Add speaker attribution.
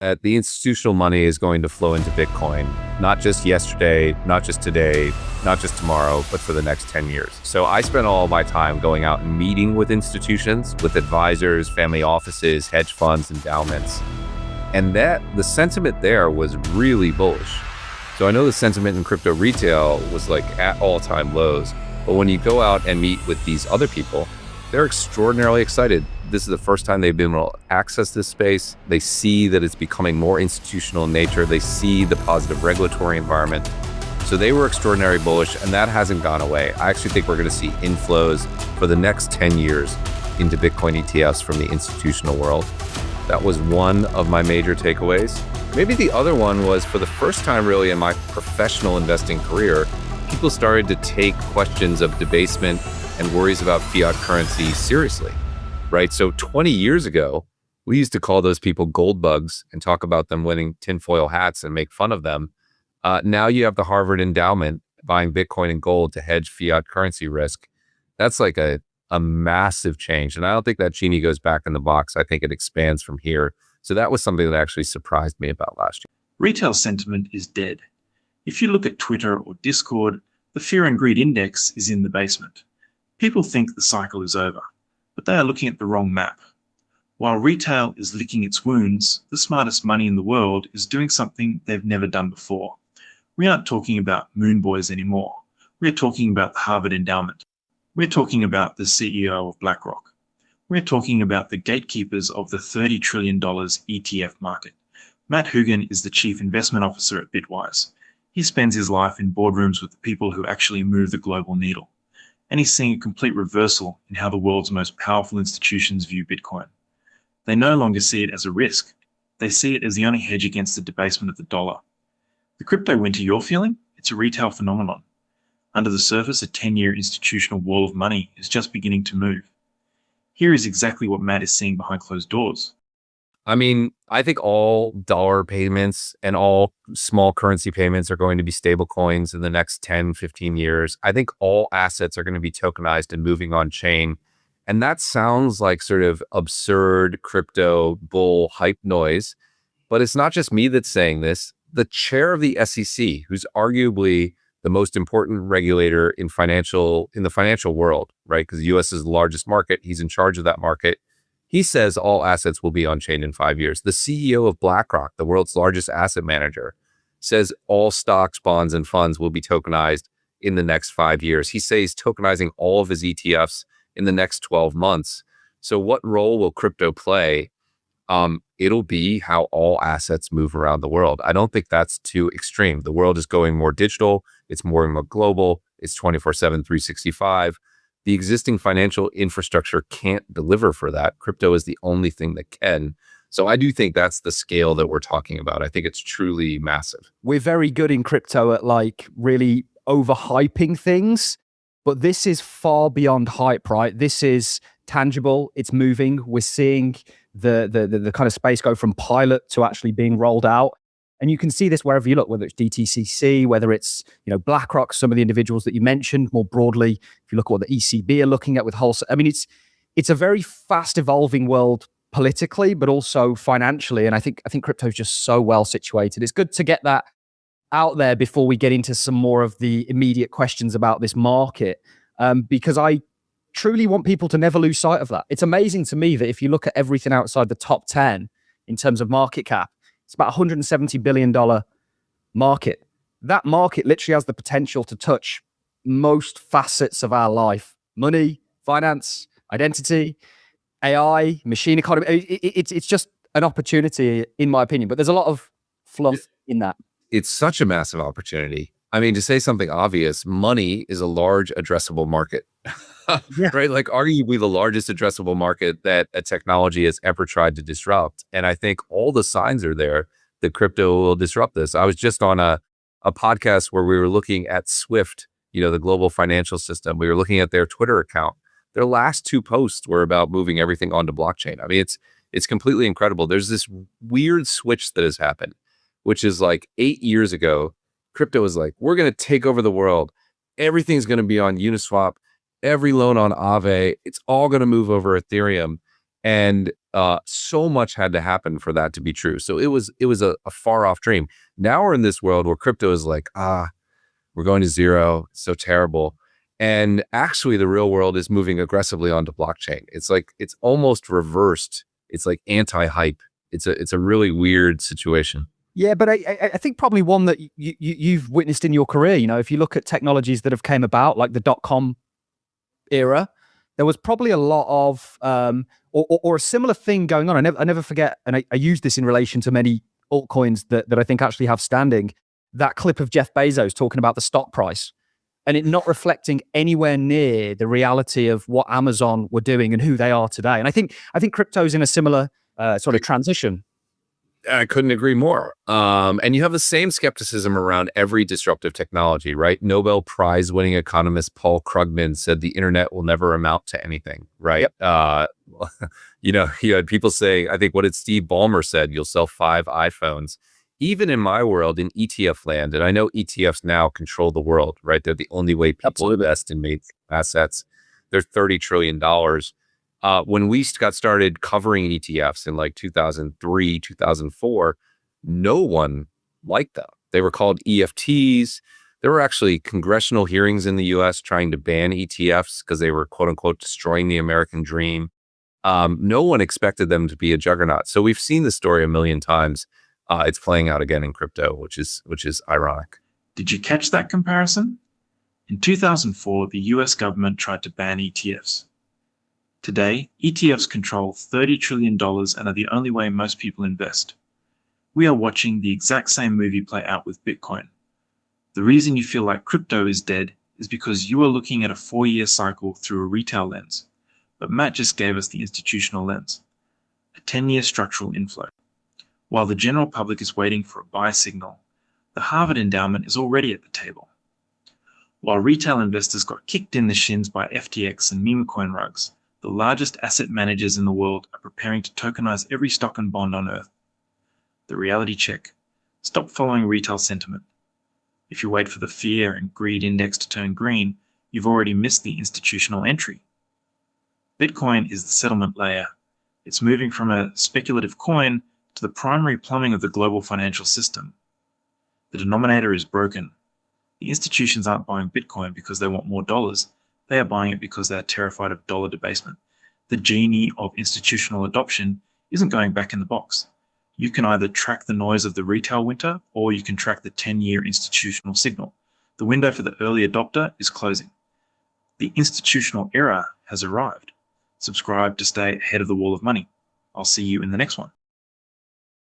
Speaker 1: The institutional money is going to flow into Bitcoin, not just yesterday, not just today, not just tomorrow, but for the next 10 years. So I spent all my time going out and meeting with institutions, with advisors, family offices, hedge funds, endowments. And the sentiment there was really bullish. So I know the sentiment in crypto retail was like at all-time lows, but when you go out and meet with these other people, they're extraordinarily excited. This is the first time they've been able to access this space. They see that it's becoming more institutional in nature. They see the positive regulatory environment. So they were extraordinarily bullish, and that hasn't gone away. I actually think we're going to see inflows for the next 10 years into Bitcoin ETFs from the institutional world. That was one of my major takeaways. Maybe the other one was, for the first time really in my professional investing career, people started to take questions of debasement and worries about fiat currency seriously, right? So 20 years ago, we used to call those people gold bugs and talk about them winning tinfoil hats and make fun of them. Now you have the Harvard endowment buying Bitcoin and gold to hedge fiat currency risk. That's like a massive change. And I don't think that genie goes back in the box. I think it expands from here. So that was something that actually surprised me about last year.
Speaker 2: Retail sentiment is dead. If you look at Twitter or Discord, the fear and greed index is in the basement. People think the cycle is over, but they are looking at the wrong map. While retail is licking its wounds, the smartest money in the world is doing something they've never done before. We aren't talking about moon boys anymore. We're talking about the Harvard endowment. We're talking about the CEO of BlackRock. We're talking about the gatekeepers of the $30 trillion ETF market. Matt Hougan is the chief investment officer at Bitwise. He spends his life in boardrooms with the people who actually move the global needle. And he's seeing a complete reversal in how the world's most powerful institutions view Bitcoin. They no longer see it as a risk. They see it as the only hedge against the debasement of the dollar. The crypto winter you're feeling, it's a retail phenomenon. Under the surface, a 10-year institutional wall of money is just beginning to move. Here is exactly what Matt is seeing behind closed doors.
Speaker 1: I mean, I think all dollar payments and all small currency payments are going to be stable coins in the next 10, 15 years. I think all assets are going to be tokenized and moving on chain. And that sounds like sort of absurd crypto bull hype noise, but it's not just me that's saying this. The chair of the SEC, who's arguably the most important regulator in the financial world, right? Because the US is the largest market. He's in charge of that market. He says all assets will be on chain in 5 years. The CEO of BlackRock, the world's largest asset manager, says all stocks, bonds, and funds will be tokenized in the next 5 years. He says tokenizing all of his ETFs in the next 12 months. So what role will crypto play? It'll be how all assets move around the world. I don't think that's too extreme. The world is going more digital. It's more and more global. It's 24/7, 365. The existing financial infrastructure can't deliver for that. Crypto is the only thing that can. So I do think that's the scale that we're talking about. I think it's truly massive.
Speaker 3: We're very good in crypto at like really overhyping things, but this is far beyond hype, right? This is tangible. It's moving. We're seeing the kind of space go from pilot to actually being rolled out. And you can see this wherever you look, whether it's DTCC, whether it's, BlackRock, some of the individuals that you mentioned more broadly. If you look at what the ECB are looking at with wholesale, I mean, it's a very fast evolving world politically, but also financially. And I think crypto is just so well situated. It's good to get that out there before we get into some more of the immediate questions about this market, because I truly want people to never lose sight of that. It's amazing to me that if you look at everything outside the top 10 in terms of market cap, it's about $170 billion market. That market literally has the potential to touch most facets of our life: money, finance, identity, AI, machine economy. It's just an opportunity, in my opinion, but there's a lot of fluff in that.
Speaker 1: It's such a massive opportunity. I mean, to say something obvious, money is a large addressable market,
Speaker 3: Yeah.
Speaker 1: right? Like arguably the largest addressable market that a technology has ever tried to disrupt. And I think all the signs are there that crypto will disrupt this. I was just on a podcast where we were looking at Swift, the global financial system. We were looking at their Twitter account. Their last 2 posts were about moving everything onto blockchain. I mean, it's completely incredible. There's this weird switch that has happened, which is like 8 years ago, crypto was like, we're going to take over the world. Everything's going to be on Uniswap, every loan on Aave. It's all going to move over Ethereum. And so much had to happen for that to be true. So it was a far off dream. Now we're in this world where crypto is like, we're going to zero. It's so terrible. And actually the real world is moving aggressively onto blockchain. It's like, it's almost reversed. It's like anti-hype. It's a really weird situation.
Speaker 3: Yeah, but I think probably one that you've witnessed in your career. You know, if you look at technologies that have came about, like the .com era, there was probably a lot of or a similar thing going on. I never forget, and I use this in relation to many altcoins that I think actually have standing. That clip of Jeff Bezos talking about the stock price and it not reflecting anywhere near the reality of what Amazon were doing and who they are today. And I think crypto's in a similar sort of transition.
Speaker 1: I couldn't agree more. And you have the same skepticism around every disruptive technology, right? Nobel Prize winning economist Paul Krugman said the internet will never amount to anything, right? Yep. You know, you had people say, I think, what did Steve Ballmer said? You'll sell 5 iPhones. Even in my world, in ETF land, and I know ETFs now control the world, right? They're the only way people invest in mainstream assets. They're $30 trillion. When we got started covering ETFs in like 2003, 2004, no one liked them. They were called EFTs. There were actually congressional hearings in the US trying to ban ETFs because they were, quote unquote, destroying the American dream. No one expected them to be a juggernaut. So we've seen the story a million times. It's playing out again in crypto, which is ironic.
Speaker 2: Did you catch that comparison? In 2004, the US government tried to ban ETFs. Today, ETFs control $30 trillion and are the only way most people invest. We are watching the exact same movie play out with Bitcoin. The reason you feel like crypto is dead is because you are looking at a 4-year cycle through a retail lens, but Matt just gave us the institutional lens, a 10-year structural inflow. While the general public is waiting for a buy signal, the Harvard endowment is already at the table. While retail investors got kicked in the shins by FTX and meme coin rugs, the largest asset managers in the world are preparing to tokenize every stock and bond on Earth. The reality check. Stop following retail sentiment. If you wait for the fear and greed index to turn green, you've already missed the institutional entry. Bitcoin is the settlement layer. It's moving from a speculative coin to the primary plumbing of the global financial system. The denominator is broken. The institutions aren't buying Bitcoin because they want more dollars. They are buying it because they are terrified of dollar debasement. The genie of institutional adoption isn't going back in the box. You can either track the noise of the retail winter or you can track the 10-year institutional signal. The window for the early adopter is closing. The institutional era has arrived. Subscribe to stay ahead of the wall of money. I'll see you in the next one.